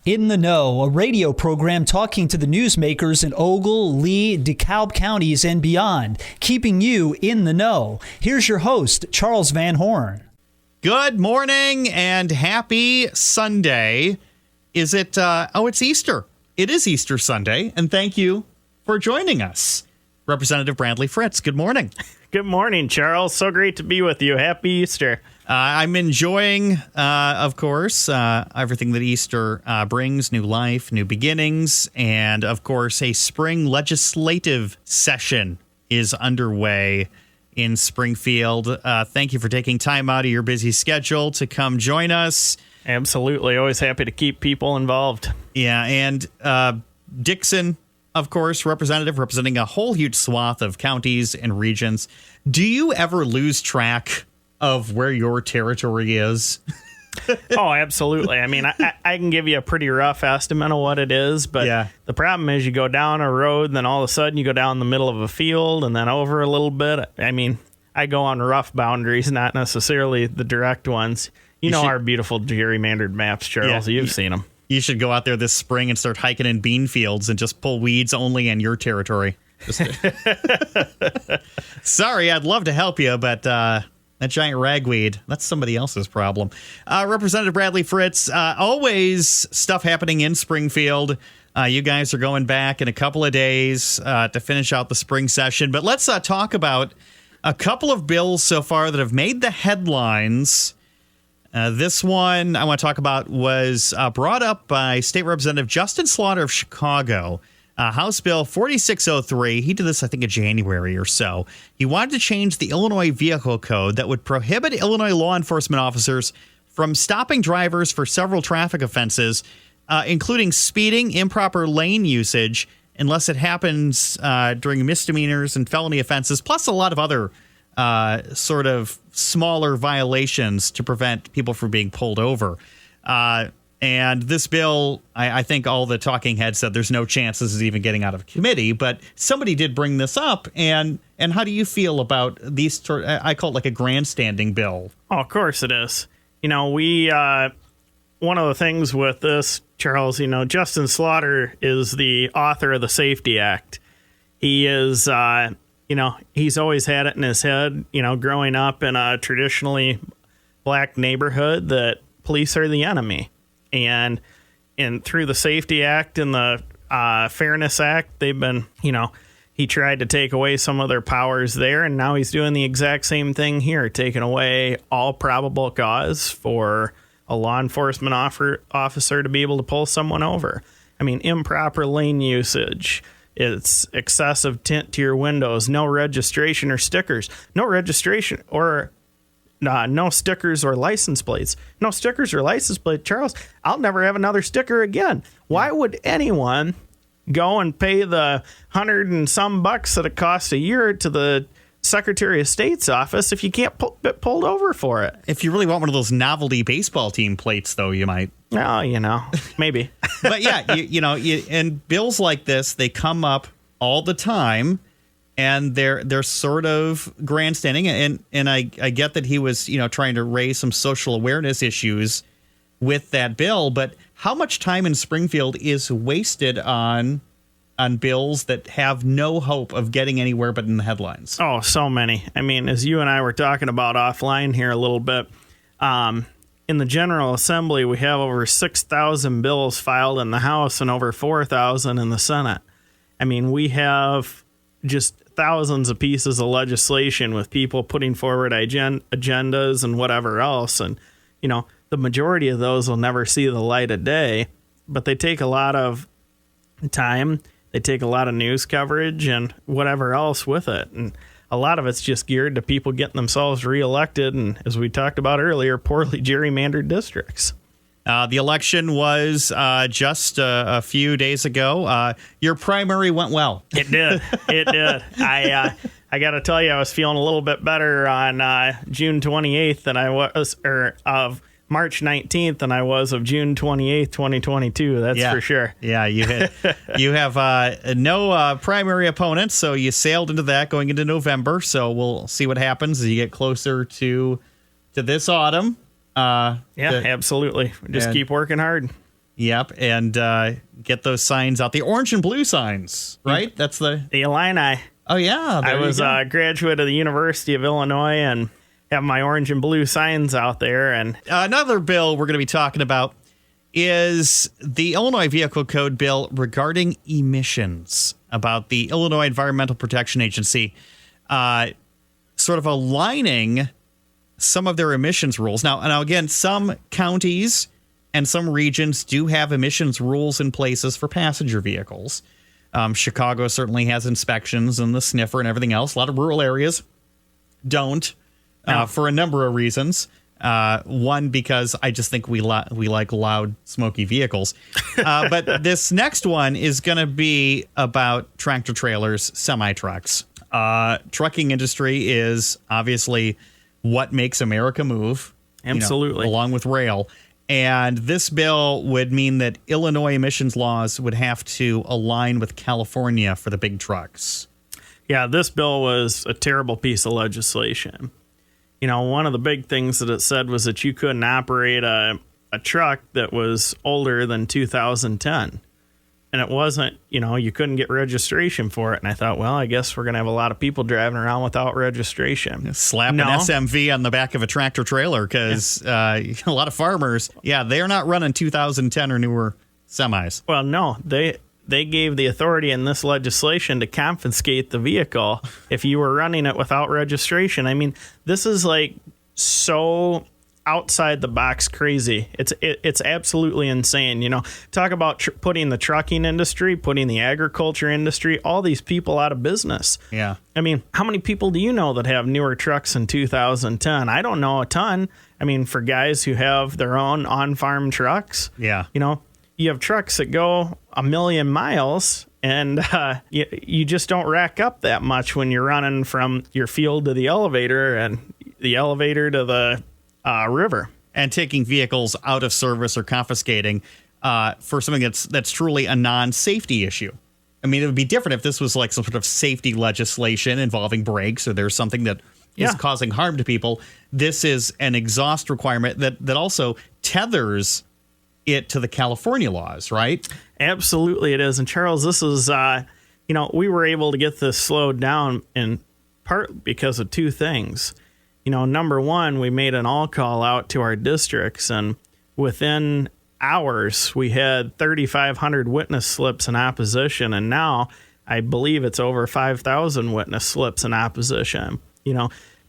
In the Know, a radio program talking to the newsmakers in Ogle, Lee, DeKalb counties and beyond, keeping you in the know. Here's your host, Charles Van Horn. Good morning and happy Sunday. Is it, it's Easter. It is Easter Sunday, and thank you for joining us. Representative Bradley Fritts, good morning. Good morning, Charles. So great to be with you. Happy Easter. I'm enjoying, of course, everything that Easter brings, new life, new beginnings, and, of course, a spring legislative session is underway in Springfield. Thank you for taking time out of your busy schedule to come join us. Absolutely. Always happy to keep people involved. Yeah, and Dixon, of course, representing a whole huge swath of counties and regions. Do you ever lose track of where your territory is? Oh, absolutely. I mean, I can give you a pretty rough estimate of what it is, but The problem is you go down a road, and then all of a sudden you go down the middle of a field and then over a little bit. I mean, I go on rough boundaries, not necessarily the direct ones. You know our beautiful gerrymandered maps, Charles. Yeah, you've seen them. You should go out there this spring and start hiking in bean fields and just pull weeds only in your territory. Sorry, I'd love to help you, but that giant ragweed, that's somebody else's problem. Representative Bradley Fritts, always stuff happening in Springfield. You guys are going back in a couple of days to finish out the spring session. But let's talk about a couple of bills so far that have made the headlines. This one I want to talk about was brought up by State Representative Justin Slaughter of Chicago. House Bill 4603, he did this, I think, in January or so. He wanted to change the Illinois Vehicle Code that would prohibit Illinois law enforcement officers from stopping drivers for several traffic offenses, including speeding, improper lane usage, unless it happens during misdemeanors and felony offenses, plus a lot of other sort of smaller violations to prevent people from being pulled over. And this bill, I think all the talking heads said there's no chance this is even getting out of committee, but somebody did bring this up. And how do you feel about these? I call it like a grandstanding bill. Oh, of course it is. You know, one of the things with this, Charles, Justin Slaughter is the author of the Safety Act. He is, he's always had it in his head, growing up in a traditionally black neighborhood, that police are the enemy. And through the Safety Act and the Fairness Act, they've been, he tried to take away some of their powers there. And now he's doing the exact same thing here, taking away all probable cause for a law enforcement officer to be able to pull someone over. I mean, improper lane usage. It's excessive tint to your windows. No registration or stickers. No registration or no stickers or license plates. No stickers or license plates. Charles, I'll never have another sticker again. Why would anyone go and pay the $100 and some that it costs a year to the Secretary of State's office if you can't get pulled over for it? If you really want one of those novelty baseball team plates, though, you might. Oh, maybe. But yeah, and bills like this, they come up all the time. And they're sort of grandstanding, and I get that he was trying to raise some social awareness issues with that bill. But how much time in Springfield is wasted on bills that have no hope of getting anywhere but in the headlines? Oh, so many. I mean, as you and I were talking about offline here a little bit, in the General Assembly we have over 6,000 bills filed in the House and over 4,000 in the Senate. I mean, we have just thousands of pieces of legislation with people putting forward agendas and whatever else. And, the majority of those will never see the light of day, but they take a lot of time. They take a lot of news coverage and whatever else with it. And a lot of it's just geared to people getting themselves reelected. And as we talked about earlier, poorly gerrymandered districts. The election was just a few days ago. Your primary went well. It did. It did. I got to tell you, I was feeling a little bit better on June 28th than I was, or of March 19th than I was of June 28th, 2022. That's for sure. Yeah, you have no primary opponents, so you sailed into that going into November. So we'll see what happens as you get closer to this autumn. Absolutely. Just keep working hard. Yep, and get those signs out. The orange and blue signs, right? That's the Illini. Oh, yeah. I was a graduate of the University of Illinois and have my orange and blue signs out there. And another bill we're going to be talking about is the Illinois Vehicle Code bill regarding emissions, about the Illinois Environmental Protection Agency sort of aligning some of their emissions rules. Now, again, some counties and some regions do have emissions rules in places for passenger vehicles. Chicago certainly has inspections and the sniffer and everything else. A lot of rural areas don't for a number of reasons. One, because I just think we like loud, smoky vehicles. But this next one is going to be about tractor trailers, semi-trucks. Trucking industry is obviously what makes America move. Absolutely. Along with rail. And this bill would mean that Illinois emissions laws would have to align with California for the big trucks. Yeah, this bill was a terrible piece of legislation. One of the big things that it said was that you couldn't operate a truck that was older than 2010. And it wasn't, you couldn't get registration for it. And I thought, well, I guess we're going to have a lot of people driving around without registration. Slap an SMV on the back of a tractor trailer because a lot of farmers, they're not running 2010 or newer semis. Well, no, they gave the authority in this legislation to confiscate the vehicle if you were running it without registration. I mean, this is like so outside the box crazy. It's absolutely insane. Talk about putting the trucking industry, putting the agriculture industry, all these people out of business. Yeah. I mean, how many people do you know that have newer trucks in 2010? I don't know a ton. I mean, for guys who have their own on-farm trucks. Yeah. You have trucks that go 1,000,000 miles, and you just don't rack up that much when you're running from your field to the elevator and the elevator to the river. And taking vehicles out of service or confiscating for something that's truly a non-safety issue. I mean, it would be different if this was like some sort of safety legislation involving brakes or there's something that is causing harm to people. This is an exhaust requirement that also tethers it to the California laws, right? Absolutely it is. And Charles, this is, we were able to get this slowed down in part because of two things. Number one, we made an all call out to our districts, and within hours, we had 3,500 witness slips in opposition. And now I believe it's over 5,000 witness slips in opposition.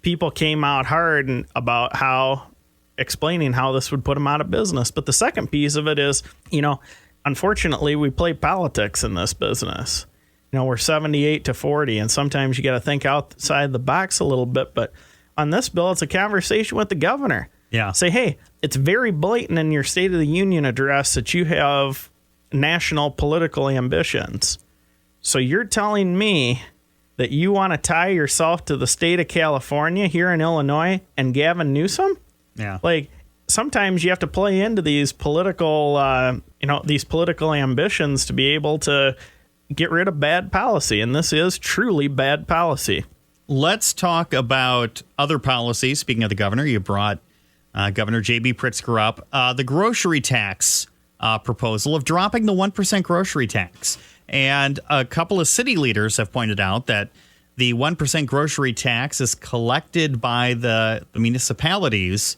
People came out hard about explaining how this would put them out of business. But the second piece of it is, unfortunately, we play politics in this business. We're 78-40, and sometimes you got to think outside the box a little bit. But on this bill, it's a conversation with the governor. Yeah. Say, hey, it's very blatant in your State of the Union address that you have national political ambitions. So you're telling me that you want to tie yourself to the state of California here in Illinois and Gavin Newsom? Yeah. Like, sometimes you have to play into these political, ambitions to be able to get rid of bad policy. And this is truly bad policy. Let's talk about other policies. Speaking of the governor, you brought Governor J.B. Pritzker up. The grocery tax proposal of dropping the 1% grocery tax. And a couple of city leaders have pointed out that the 1% grocery tax is collected by the municipalities,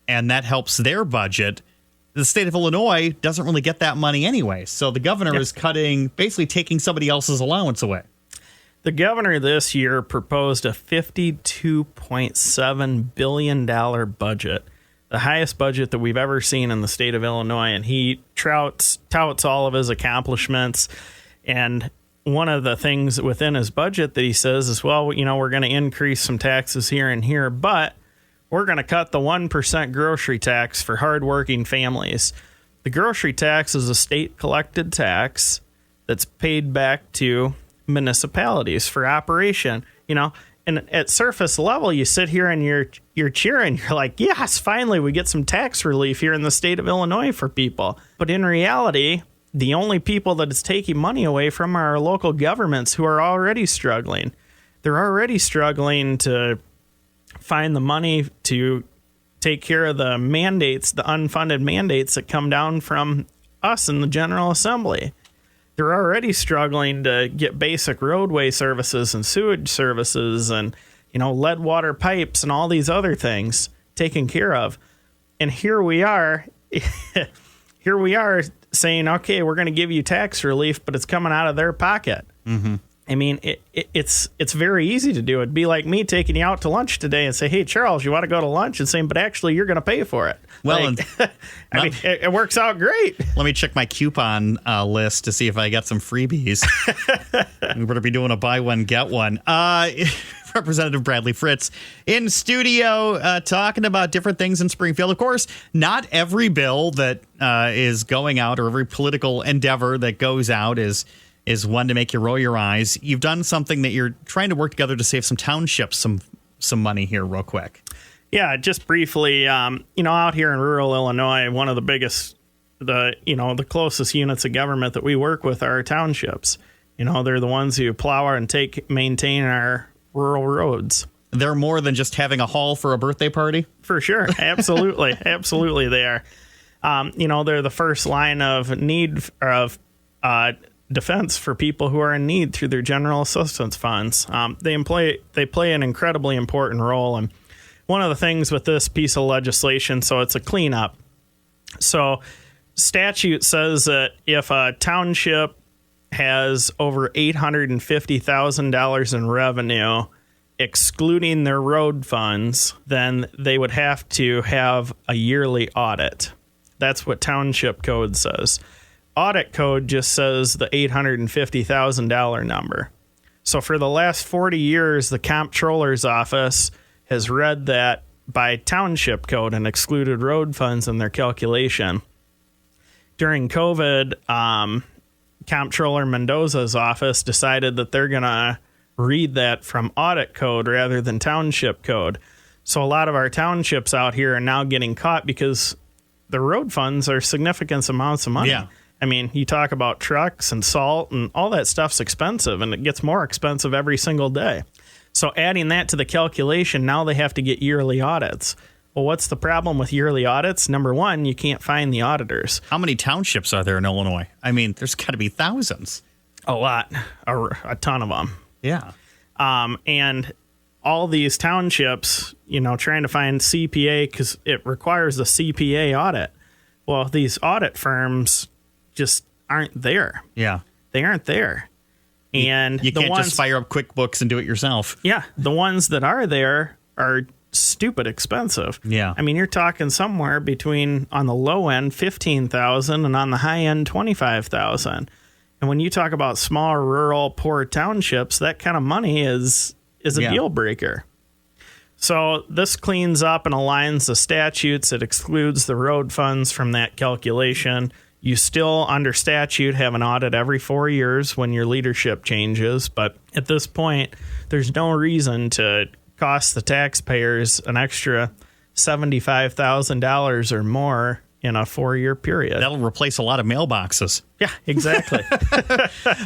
and that helps their budget. The state of Illinois doesn't really get that money anyway. So the governor is basically taking somebody else's allowance away. The governor this year proposed a $52.7 billion budget, the highest budget that we've ever seen in the state of Illinois, and he touts all of his accomplishments. And one of the things within his budget that he says is, well, we're going to increase some taxes here and here, but we're going to cut the 1% grocery tax for hardworking families. The grocery tax is a state-collected tax that's paid back to municipalities for operation, and at surface level, you sit here and you're cheering. You're like, yes, finally we get some tax relief here in the state of Illinois for people. But in reality, the only people that it's taking money away from are our local governments who are already struggling. They're already struggling to find the money to take care of the mandates, the unfunded mandates that come down from us in the General Assembly. They're already struggling to get basic roadway services and sewage services and, lead water pipes and all these other things taken care of. And here we are, saying, okay, we're going to give you tax relief, but it's coming out of their pocket. Mm-hmm. I mean, it's very easy to do. It'd be like me taking you out to lunch today and say, hey, Charles, you want to go to lunch? And saying, but actually, you're going to pay for it. Well, it works out great. Let me check my coupon list to see if I got some freebies. We better be doing a buy one, get one. Representative Bradley Fritts in studio talking about different things in Springfield. Of course, not every bill that is going out or every political endeavor that goes out is one to make you roll your eyes. You've done something that you're trying to work together to save some townships some money here real quick. Yeah, just briefly, out here in rural Illinois, one of the biggest, the closest units of government that we work with are our townships. They're the ones who plow and maintain our rural roads. They're more than just having a hall for a birthday party? For sure. Absolutely. Absolutely they are. They're the first line of need of defense for people who are in need through their general assistance funds. They play an incredibly important role. And one of the things with this piece of legislation, so it's a cleanup. So statute says that if a township has over $850,000 in revenue, excluding their road funds, then they would have to have a yearly audit. That's what township code says. Audit code just says the $850,000 number. So for the last 40 years, the comptroller's office has read that by township code and excluded road funds in their calculation. During COVID, Comptroller Mendoza's office decided that they're going to read that from audit code rather than township code. So a lot of our townships out here are now getting caught because the road funds are significant amounts of money. Yeah. I mean, you talk about trucks and salt and all that stuff's expensive, and it gets more expensive every single day. So adding that to the calculation, now they have to get yearly audits. Well, what's the problem with yearly audits? Number one, you can't find the auditors. How many townships are there in Illinois? I mean, there's got to be thousands. A lot. A ton of them. Yeah. And all these townships, trying to find CPA because it requires a CPA audit. Well, these audit firms just aren't there. Yeah. They aren't there. And you can't just fire up QuickBooks and do it yourself. Yeah. The ones that are there are stupid expensive. Yeah. I mean, you're talking somewhere between, on the low end, $15,000 and on the high end, $25,000. And when you talk about small, rural, poor townships, that kind of money is a deal breaker. So this cleans up and aligns the statutes. It excludes the road funds from that calculation. You still, under statute, have an audit every 4 years when your leadership changes. But at this point, there's no reason to cost the taxpayers an extra $75,000 or more in a 4-year period. That'll replace a lot of mailboxes. Yeah, exactly.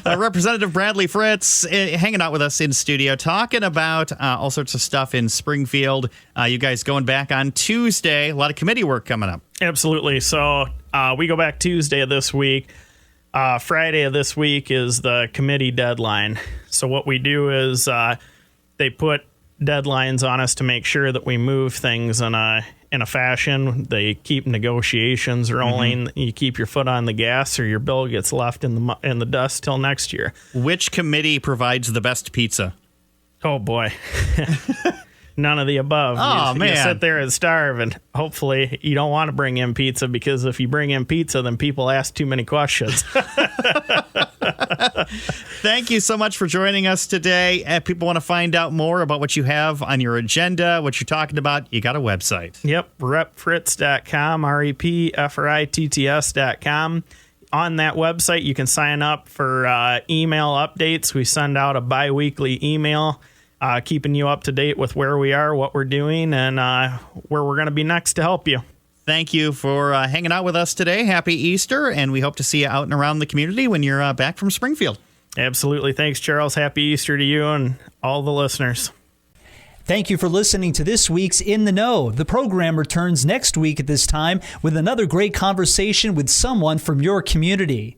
Representative Bradley Fritts hanging out with us in studio, talking about all sorts of stuff in Springfield. You guys going back on Tuesday. A lot of committee work coming up. Absolutely. So we go back Tuesday of this week. Friday of this week is the committee deadline. So what we do is they put deadlines on us to make sure that we move things in a fashion. They keep negotiations rolling. Mm-hmm. You keep your foot on the gas, or your bill gets left in the dust till next year. Which committee provides the best pizza? Oh boy, none of the above. Oh man, you sit there and starve, and hopefully you don't want to bring in pizza, because if you bring in pizza, then people ask too many questions. Thank you so much for joining us today. If people want to find out more about what you have on your agenda, what you're talking about, you got a website. Yep, repfritts.com, repfritts.com. On that website, you can sign up for email updates. We send out a bi-weekly email keeping you up to date with where we are, what we're doing, and where we're going to be next to help you. Thank you for hanging out with us today. Happy Easter, and we hope to see you out and around the community when you're back from Springfield. Absolutely. Thanks, Charles. Happy Easter to you and all the listeners. Thank you for listening to this week's In the Know. The program returns next week at this time with another great conversation with someone from your community.